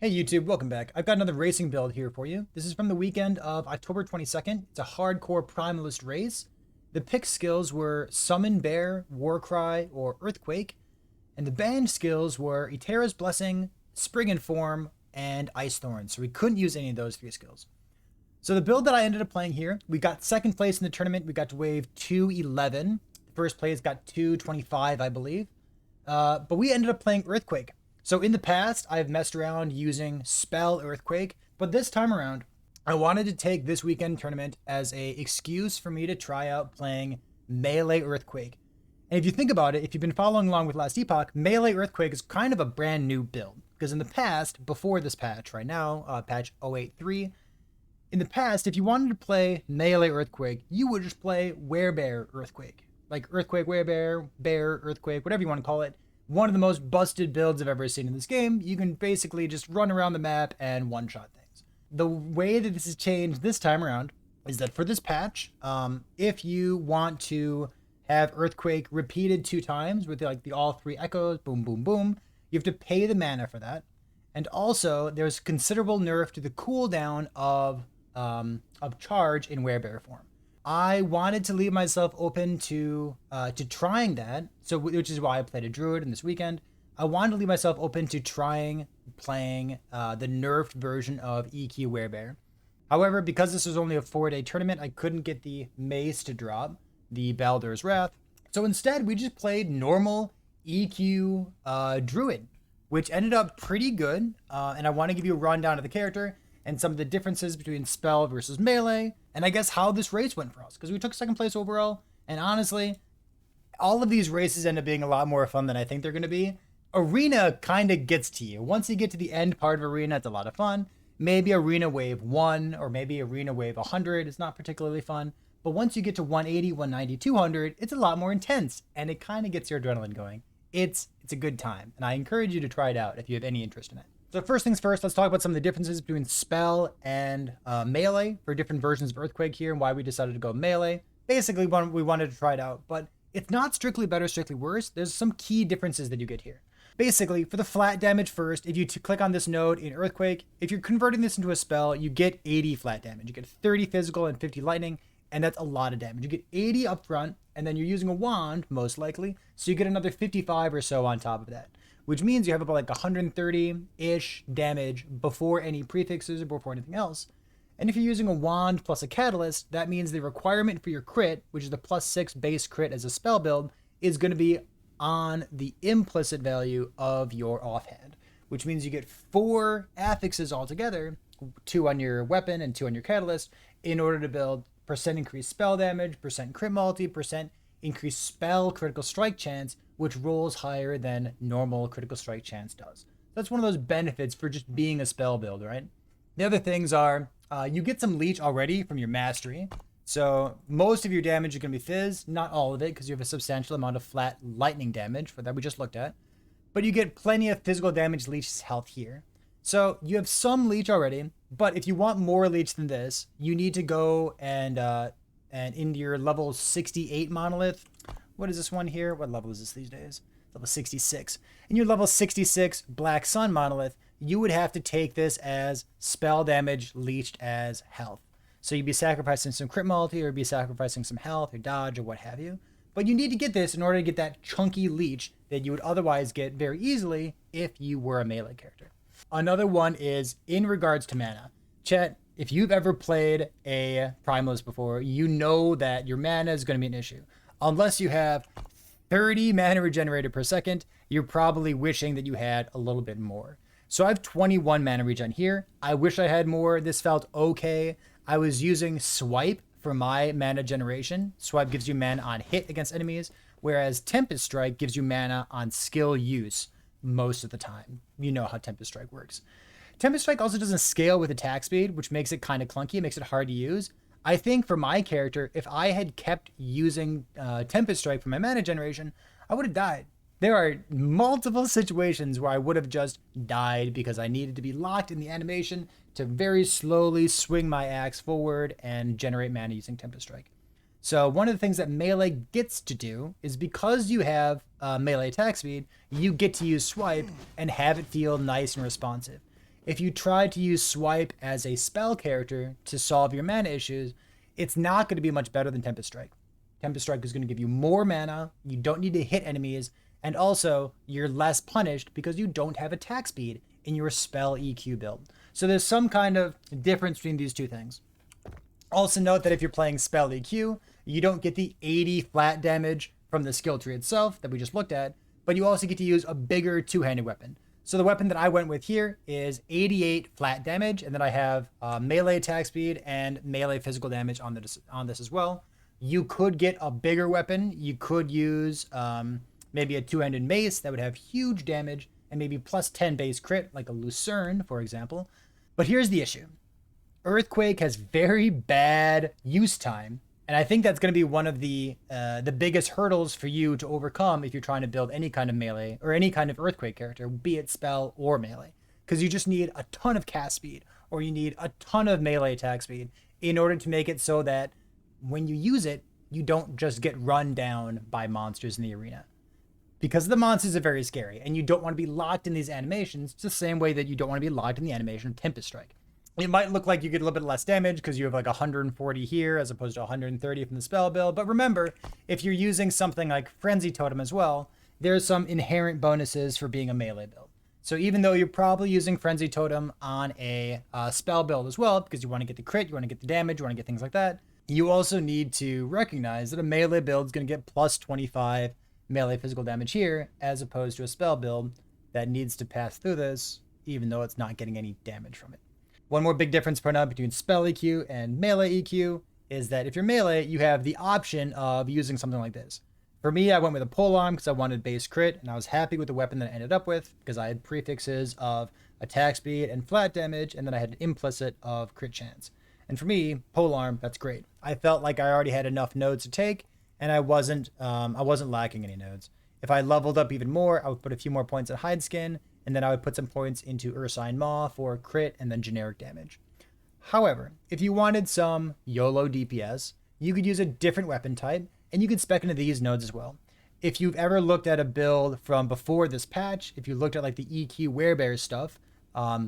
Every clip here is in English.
Hey YouTube, welcome back. I've got another racing build here for you. This is from the weekend of October 22nd. It's a hardcore primalist race. The pick skills were Summon Bear, Warcry, or Earthquake, and the banned skills were Eterra's Blessing, Spring and Form, and Ice Thorn. So we couldn't use any of those three skills. So the build that I ended up playing here, we got second place in the tournament. We got to wave 211. First place got 225, I believe. But we ended up playing Earthquake. So in the past, I've messed around using Spell Earthquake, but this time around, I wanted to take this weekend tournament as a excuse for me to try out playing Melee Earthquake. And if you think about it, if you've been following along with last Epoch, Melee Earthquake is kind of a brand new build. Because in the past, before this patch, right now, patch 083, in the past, if you wanted to play Melee Earthquake, you would just play Werebear Earthquake. Like Earthquake, Werebear, Bear, Earthquake, whatever you want to call it. One of the most busted builds I've ever seen in this game. You can basically just run around the map and one-shot things. The way that this has changed this time around is that for this patch, if you want to have Earthquake repeated 2 times with like the all 3 echoes, boom, boom, boom, you have to pay the mana for that. And also, there's considerable nerf to the cooldown of charge in Werebear form. I wanted to leave myself open to trying that, so which is why I played a druid in this weekend. I wanted to leave myself open to playing the nerfed version of EQ Werebear. However, because this was only a 4-day tournament, I couldn't get the mace to drop, the Baldur's Wrath. So instead, we just played normal EQ druid, which ended up pretty good. And I want to give you a rundown of the character and some of the differences between spell versus melee, and I guess how this race went for us, because we took second place overall, and honestly, all of these races end up being a lot more fun than I think they're going to be. Arena kind of gets to you. Once you get to the end part of Arena, it's a lot of fun. Maybe Arena Wave 1 or maybe Arena Wave 100 is not particularly fun, but once you get to 180, 190, 200, it's a lot more intense, and it kind of gets your adrenaline going. It's a good time, and I encourage you to try it out if you have any interest in it. So first things first, let's talk about some of the differences between spell and melee for different versions of Earthquake here and why we decided to go melee. Basically, we wanted to try it out, but it's not strictly better, strictly worse. There's some key differences that you get here. Basically, for the flat damage first, if you click on this node in Earthquake, if you're converting this into a spell, you get 80 flat damage. You get 30 physical and 50 lightning, and that's a lot of damage. You get 80 up front, and then you're using a wand, most likely, so you get another 55 or so on top of that, which means you have about like 130-ish damage before any prefixes or before anything else. And if you're using a wand plus a catalyst, that means the requirement for your crit, which is the +6 base crit as a spell build, is going to be on the implicit value of your offhand, which means you get 4 affixes altogether, 2 on your weapon and 2 on your catalyst, in order to build percent increased spell damage, percent crit multi, percent increased spell critical strike chance, which rolls higher than normal critical strike chance does. That's one of those benefits for just being a spell build, right? The other things are you get some Leech already from your mastery. So most of your damage is going to be Fizz, not all of it, because you have a substantial amount of flat lightning damage for that we just looked at. But you get plenty of physical damage Leech's health here. So you have some Leech already, but if you want more Leech than this, you need to go and into your level 68 monolith. What is this one here? What level is this these days? Level 66. In your level 66 Black Sun monolith, you would have to take this as spell damage leached as health. So you'd be sacrificing some crit multi, or be sacrificing some health or dodge or what have you. But you need to get this in order to get that chunky leech that you would otherwise get very easily if you were a melee character. Another one is in regards to mana. Chat, if you've ever played a Primalist before, you know that your mana is going to be an issue. Unless you have 30 mana regenerated per second, you're probably wishing that you had a little bit more. So I have 21 mana regen here. I wish I had more. This felt okay. I was using Swipe for my mana generation. Swipe gives you mana on hit against enemies, whereas Tempest Strike gives you mana on skill use most of the time. You know how Tempest Strike works. Tempest Strike also doesn't scale with attack speed, which makes it kind of clunky. It makes it hard to use. I think for my character, if I had kept using Tempest Strike for my mana generation, I would have died. There are multiple situations where I would have just died because I needed to be locked in the animation to very slowly swing my axe forward and generate mana using Tempest Strike. So one of the things that melee gets to do is, because you have melee attack speed, you get to use Swipe and have it feel nice and responsive. if you try to use Swipe as a spell character to solve your mana issues, it's not going to be much better than Tempest Strike. Tempest Strike is going to give you more mana, you don't need to hit enemies, and also you're less punished because you don't have attack speed in your spell EQ build. So there's some kind of difference between these two things. Also note that if you're playing spell EQ, you don't get the 80 flat damage from the skill tree itself that we just looked at, but you also get to use a bigger two-handed weapon. So the weapon that I went with here is 88 flat damage, and then I have melee attack speed and melee physical damage on this as well. You could get a bigger weapon. You could use maybe a two-handed mace that would have huge damage and maybe plus 10 base crit, like a Lucerne, for example. But here's the issue. Earthquake has very bad use time, and I think that's going to be one of the biggest hurdles for you to overcome if you're trying to build any kind of melee or any kind of Earthquake character, be it spell or melee. Because you just need a ton of cast speed, or you need a ton of melee attack speed in order to make it so that when you use it, you don't just get run down by monsters in the arena. Because the monsters are very scary, and you don't want to be locked in these animations, it's the same way that you don't want to be locked in the animation of Tempest Strike. It might look like you get a little bit less damage because you have like 140 here as opposed to 130 from the spell build. But remember, if you're using something like Frenzy Totem as well, there's some inherent bonuses for being a melee build. So even though you're probably using Frenzy Totem on a spell build as well, because you want to get the crit, you want to get the damage, you want to get things like that, you also need to recognize that a melee build is going to get plus 25 melee physical damage here, as opposed to a spell build that needs to pass through this, even though it's not getting any damage from it. One more big difference point out between spell EQ and melee EQ is that if you're melee, you have the option of using something like this. For me, I went with a polearm because I wanted base crit, and I was happy with the weapon that I ended up with because I had prefixes of attack speed and flat damage, and then I had an implicit of crit chance. And for me, polearm, that's great. I felt like I already had enough nodes to take, and I wasn't lacking any nodes. If I leveled up even more, I would put a few more points at hide skin, and then I would put some points into Ursine Maw for crit and then generic damage. However, if you wanted some YOLO DPS, you could use a different weapon type, and you could spec into these nodes as well. If you've ever looked at a build from before this patch, if you looked at like the EQ Werebear stuff,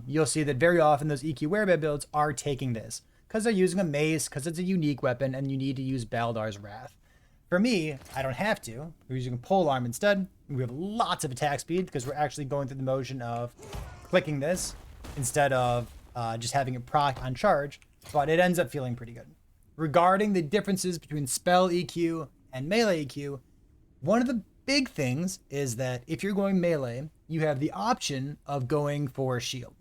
you'll see that very often those EQ Werebear builds are taking this, because they're using a mace, because it's a unique weapon, and you need to use Baldar's Wrath. For me, I don't have to. We're using a polearm instead. We have lots of attack speed because we're actually going through the motion of clicking this instead of just having it proc on charge, but it ends up feeling pretty good. Regarding the differences between spell EQ and melee EQ, one of the big things is that if you're going melee, you have the option of going for shield.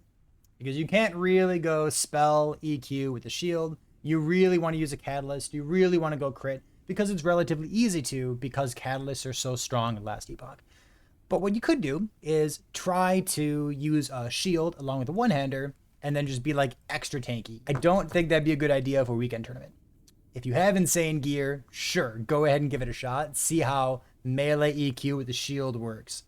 Because you can't really go spell EQ with a shield. You really want to use a catalyst. You really want to go crit, because it's relatively easy to, because catalysts are so strong in last epoch. But what you could do is try to use a shield along with a one-hander and then just be like extra tanky. I don't think that'd be a good idea for a weekend tournament. If you have insane gear, sure, go ahead and give it a shot. See how melee EQ with the shield works.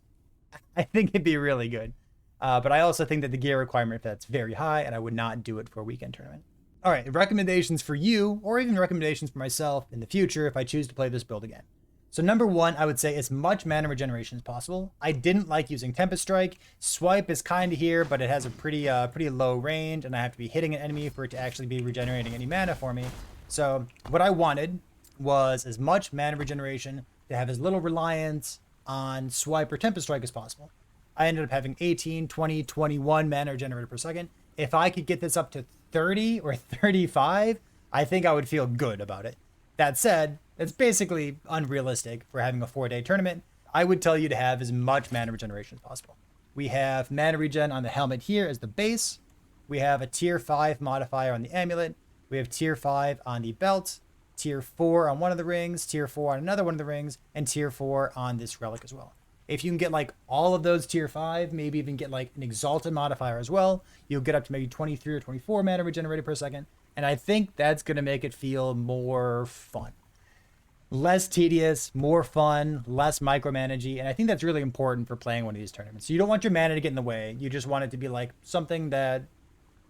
I think it'd be really good. But I also think that the gear requirement for that's very high, and I would not do it for a weekend tournament. All right, recommendations for you, or even recommendations for myself in the future if I choose to play this build again. So number one, I would say as much mana regeneration as possible. I didn't like using Tempest Strike. Swipe is kind of here, but it has a pretty low range, and I have to be hitting an enemy for it to actually be regenerating any mana for me. So what I wanted was as much mana regeneration to have as little reliance on Swipe or Tempest Strike as possible. I ended up having 18, 20, 21 mana generated per second. If I could get this up to 30 or 35, I think I would feel good about it. That said, it's basically unrealistic for having a 4-day tournament. I would tell you to have as much mana regeneration as possible. We have mana regen on the helmet here as the base. We have a tier 5 modifier on the amulet. We have tier 5 on the belt, tier 4 on one of the rings, tier 4 on another one of the rings, and tier 4 on this relic as well. If you can get like all of those tier 5, maybe even get like an exalted modifier as well, you'll get up to maybe 23 or 24 mana regenerated per second. And I think that's going to make it feel more fun. Less tedious, more fun, less micromanaging. And I think that's really important for playing one of these tournaments. You don't want your mana to get in the way. You just want it to be like something that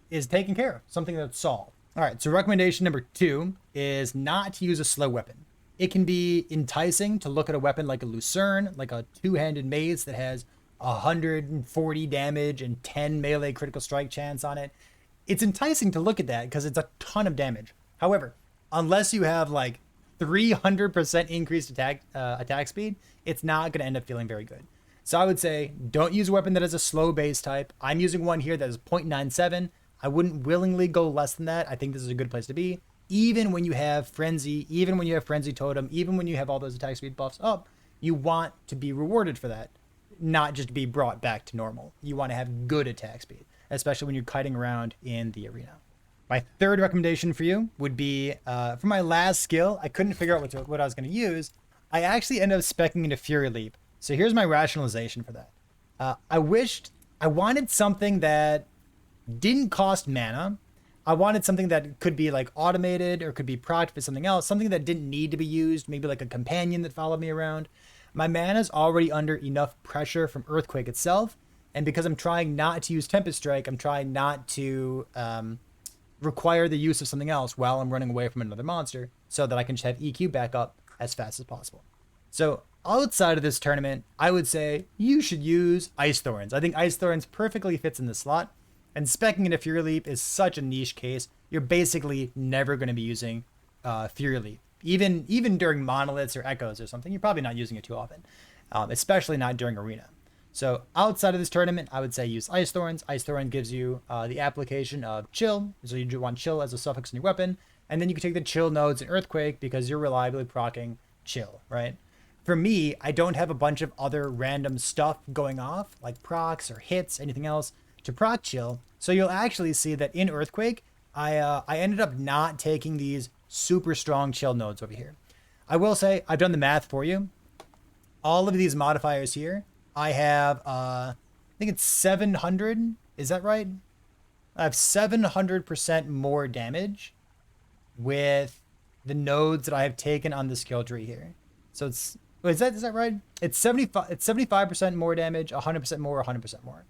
is taken care of, something that's solved. All right, so recommendation number 2 is not to use a slow weapon. It can be enticing to look at a weapon like a Lucerne, like a two-handed mace that has 140 damage and 10 melee critical strike chance on it. It's enticing to look at that because it's a ton of damage. However, unless you have like 300% increased attack speed, it's not going to end up feeling very good. So I would say don't use a weapon that has a slow base type. I'm using one here that is 0.97. I wouldn't willingly go less than that. I think this is a good place to be. Even when you have Frenzy, even when you have Frenzy Totem, even when you have all those attack speed buffs up, you want to be rewarded for that, not just be brought back to normal. You want to have good attack speed, especially when you're kiting around in the arena. My third recommendation for you would be, for my last skill, I couldn't figure out what I was going to use. I actually ended up speccing into Fury Leap. So here's my rationalization for that. I wanted something that didn't cost mana. I wanted something that could be like automated or could be procced for something else, something that didn't need to be used, maybe like a companion that followed me around. My mana is already under enough pressure from Earthquake itself, and because I'm trying not to use Tempest Strike, I'm trying not to require the use of something else while I'm running away from another monster so that I can just have EQ back up as fast as possible. So outside of this tournament, I would say you should use Ice Thorns. I think Ice Thorns perfectly fits in the slot, and speccing into Fury Leap is such a niche case. You're basically never going to be using Fury Leap. Even during monoliths or echoes or something, you're probably not using it too often, especially not during arena. So outside of this tournament, I would say use Ice Thorns. Ice Thorn gives you the application of Chill. So you want Chill as a suffix in your weapon. And then you can take the Chill nodes in Earthquake because you're reliably proccing Chill, right? For me, I don't have a bunch of other random stuff going off, like procs or hits, anything else, to proc Chill. So you'll actually see that in Earthquake, I ended up not taking these super strong Chill nodes over here. I will say, I've done the math for you. All of these modifiers here, I have, I think it's 700. Is that right? I have 700% more damage with the nodes that I have taken on the skill tree here. So it's, is that right? It's 75% more damage, 100% more, 100% more.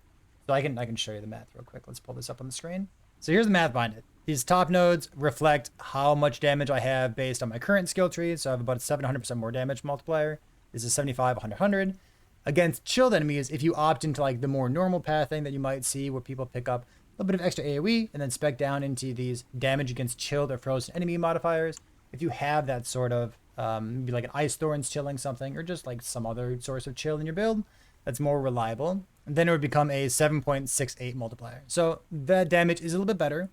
So I can show you the math real quick. Let's pull this up on the screen. So here's the math behind it. These top nodes reflect how much damage I have based on my current skill tree. So I have about a 700% more damage multiplier. This is 75, 100, 100. Against chilled enemies, if you opt into like the more normal pathing that you might see where people pick up a little bit of extra AoE and then spec down into these damage against chilled or frozen enemy modifiers, if you have that sort of, maybe like an Ice Thorns chilling something or just like some other source of chill in your build that's more reliable, then it would become a 7.68 multiplier. So that damage is a little bit better.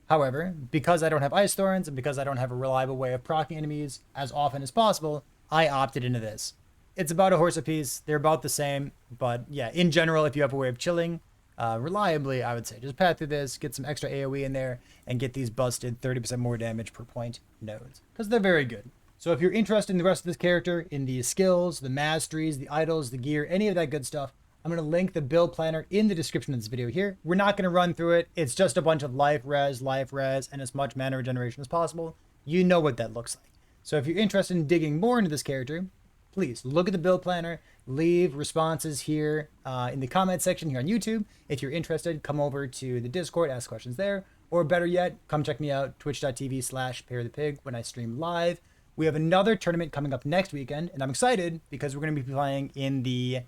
However, because I don't have Ice Thorns and because I don't have a reliable way of proccing enemies as often as possible, I opted into this. It's about a horse apiece. They're about the same. But yeah, in general, if you have a way of chilling reliably, I would say just path through this, get some extra AoE in there, and get these busted 30% more damage per point nodes. Because they're very good. So if you're interested in the rest of this character, in the skills, the masteries, the idols, the gear, any of that good stuff, I'm going to link the build planner in the description of this video here. We're not going to run through it. It's just a bunch of life res, and as much mana regeneration as possible. You know what that looks like. So if you're interested in digging more into this character, please look at the build planner, leave responses here in the comment section here on YouTube. If you're interested, come over to the Discord, ask questions there, or better yet, come check me out, twitch.tv/ParryThePig when I stream live. We have another tournament coming up next weekend, and I'm excited because we're going to be playing in the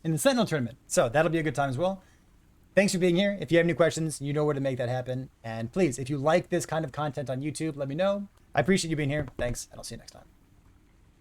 Sentinel tournament. So that'll be a good time as well. Thanks for being here. If you have any questions, you know where to make that happen. And please, if you like this kind of content on YouTube, let me know. I appreciate you being here. Thanks, and I'll see you next time.